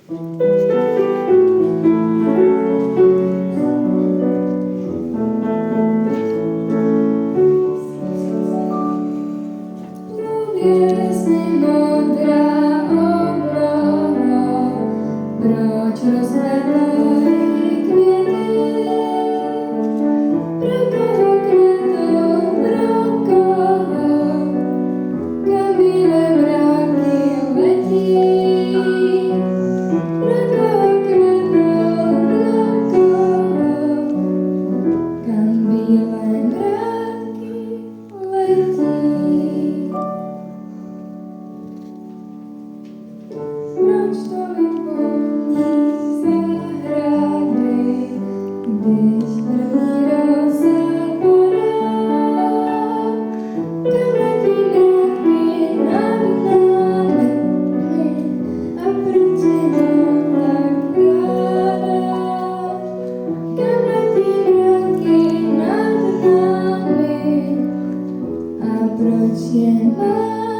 Pověz mi, modrá obloho, proč rozkvedají květy? Pro koho kvetou, pro koho, kam bílé mraky letí? Pro koho kvetou, pro koho, kam bílé mraky letí? Proč tolik polní zahrady, když první rosa padá? Kam letí mraky nad námi a proč je nám tak ráda? Kam letí mraky nad námi a proč je nám